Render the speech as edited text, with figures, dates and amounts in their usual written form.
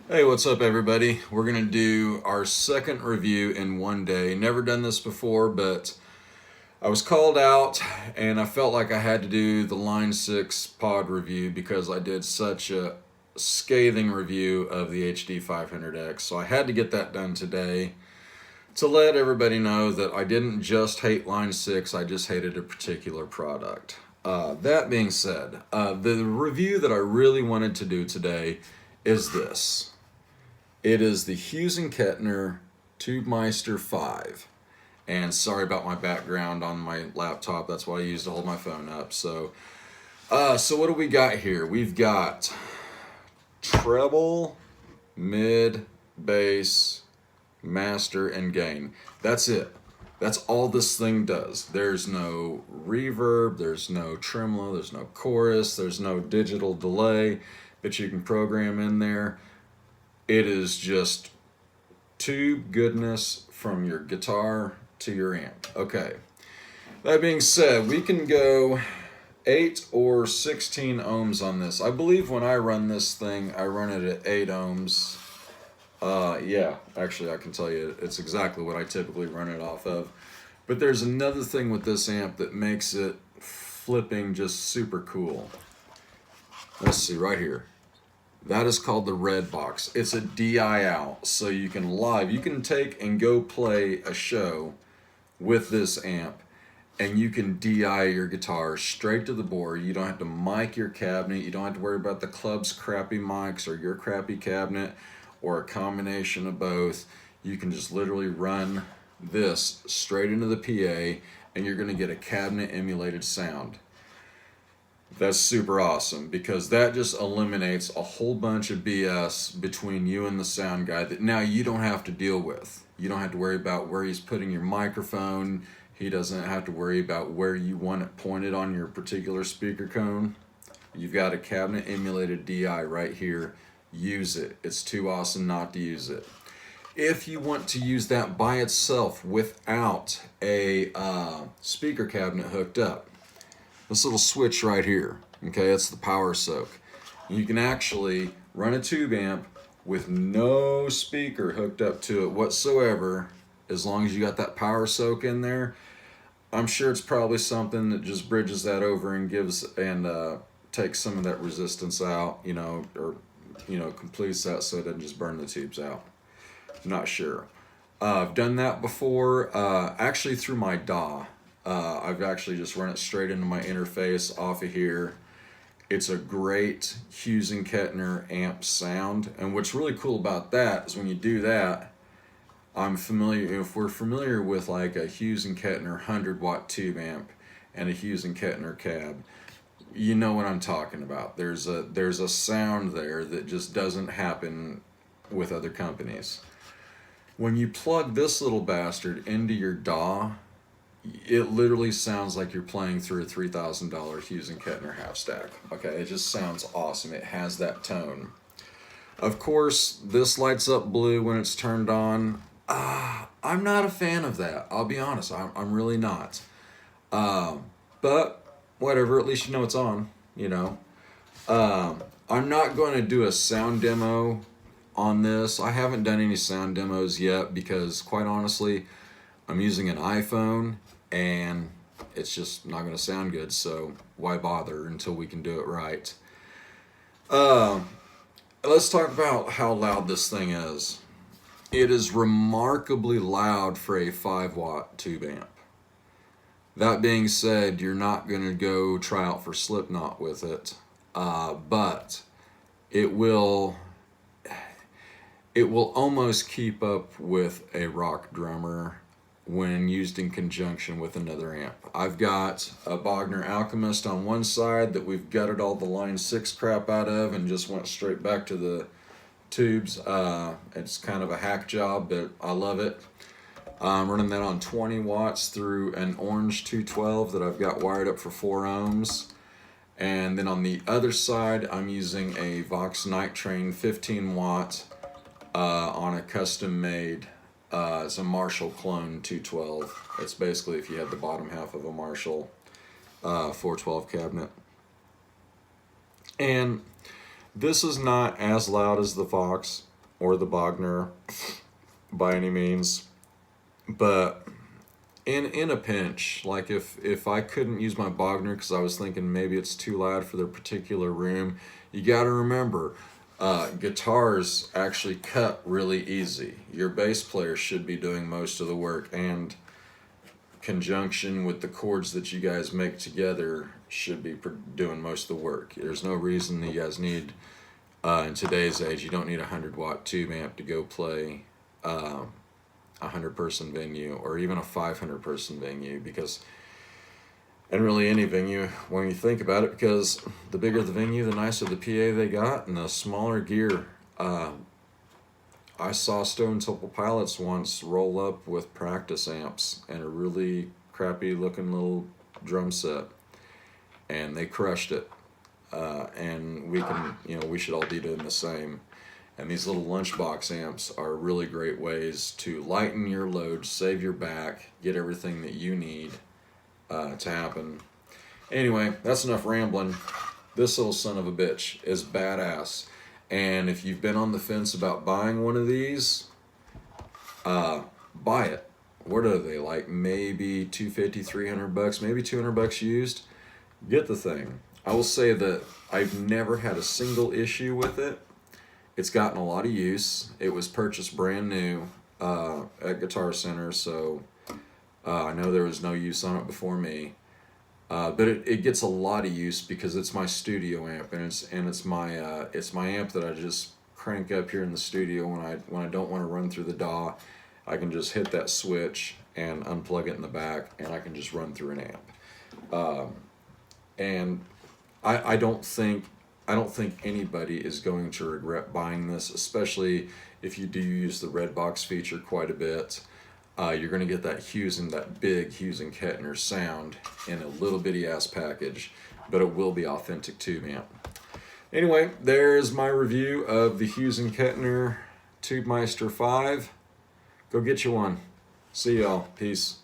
Hey, what's up, everybody? We're going to do our second review in one day. Never done this before, but I was called out and I felt like I had to do the Line 6 pod review because I did such a scathing review of the HD 500X. So I had to get that done today to let everybody know that I didn't just hate Line 6, I just hated a particular product. That being said, the review that I really wanted to do today is this. It is the Hughes and Kettner Tubemeister 5. And sorry about my background on my laptop. That's what I use to hold my phone up. So what do we got here? We've got treble, mid, bass, master, and gain. That's it. That's all this thing does. There's no reverb, there's no tremolo, there's no chorus, there's no digital delay that you can program in there. It is just tube goodness from your guitar to your amp. Okay. That being said, we can go 8 or 16 ohms on this. I believe when I run this thing, I run it at 8 ohms. Yeah, actually, I can tell you it's exactly what I typically run it off of. But there's another thing with this amp that makes it flipping just super cool. Let's see, right here. That is called the red box. It's a DI out, so you can take and go play a show with this amp, and you can DI your guitar straight to the board. You don't have to mic your cabinet. You don't have to worry about the club's crappy mics or your crappy cabinet or a combination of both. You can just literally run this straight into the PA, and you're gonna get a cabinet emulated sound. That's super awesome because that just eliminates a whole bunch of BS between you and the sound guy that now you don't have to deal with. You don't have to worry about where he's putting your microphone. He doesn't have to worry about where you want it pointed on your particular speaker cone. You've got a cabinet emulated DI right here. Use it. It's too awesome not to use it. If you want to use that by itself without a speaker cabinet hooked up, this little switch right here, okay, it's the power soak. You can actually run a tube amp with no speaker hooked up to it whatsoever, as long as you got that power soak in there. I'm sure it's probably something that just bridges that over and takes some of that resistance out, or completes that so it doesn't just burn the tubes out. I'm not sure. I've done that before, actually through my DAW. I've actually just run it straight into my interface off of here. It's a great Hughes and Kettner amp sound, and what's really cool about that is when you do that, if we're familiar with like a Hughes and Kettner 100-watt tube amp and a Hughes and Kettner cab, you know what I'm talking about. There's a sound there that just doesn't happen with other companies. When you plug this little bastard into your DAW, it literally sounds like you're playing through a $3,000 Hughes and Kettner half stack. Okay, it just sounds awesome. It has that tone. Of course, this lights up blue when it's turned on. I'm not a fan of that. I'll be honest. I'm really not. But whatever. At least you know it's on. I'm not going to do a sound demo on this. I haven't done any sound demos yet because, quite honestly, I'm using an iPhone and it's just not going to sound good, so why bother until we can do it right. Let's talk about how loud this thing is. It is remarkably loud for a 5-watt tube amp. That being said, you're not going to go try out for Slipknot with it, but it will almost keep up with a rock drummer when used in conjunction with another amp. I've got a Bogner Alchemist on one side that we've gutted all the Line 6 crap out of and just went straight back to the tubes. It's kind of a hack job, but I love it. I'm running that on 20 watts through an orange 212 that I've got wired up for 4 ohms. And then on the other side, I'm using a Vox Night Train 15 watt on a custom made, it's a Marshall clone 212. It's basically if you had the bottom half of a Marshall 412 cabinet. And this is not as loud as the Vox, or the Bogner by any means. But in a pinch, like if I couldn't use my Bogner because I was thinking maybe it's too loud for their particular room, you got to remember, guitars actually cut really easy. Your bass player should be doing most of the work, and conjunction with the chords that you guys make together should be doing most of the work. There's no reason that you guys need, in today's age, you don't need a 100-watt tube amp to go play a 100-person venue or even a 500-person venue, because, and really any venue when you think about it, because the bigger the venue, the nicer the PA they got and the smaller gear. I saw Stone Temple Pilots once roll up with practice amps and a really crappy looking little drum set, and they crushed it. And we can, we should all be doing the same. And these little lunchbox amps are really great ways to lighten your load, save your back, get everything that you need to happen. Anyway, that's enough rambling. This little son of a bitch is badass. And if you've been on the fence about buying one of these, buy it. What are they, like maybe $250, $300, maybe $200 used? Get the thing. I will say that I've never had a single issue with it. It's gotten a lot of use. It was purchased brand new at Guitar Center, so I know there was no use on it before me. But it gets a lot of use because it's my studio amp, and it's my amp that I just crank up here in the studio when I don't want to run through the DAW. I can just hit that switch and unplug it in the back, and I can just run through an amp. And I don't think anybody is going to regret buying this, especially if you do use the red box feature quite a bit. You're going to get that Hughes and that big Hughes and Kettner sound in a little bitty ass package, but it will be authentic tube amp. Anyway, there's my review of the Hughes and Kettner Tubemeister 5. Go get you one. See y'all. Peace.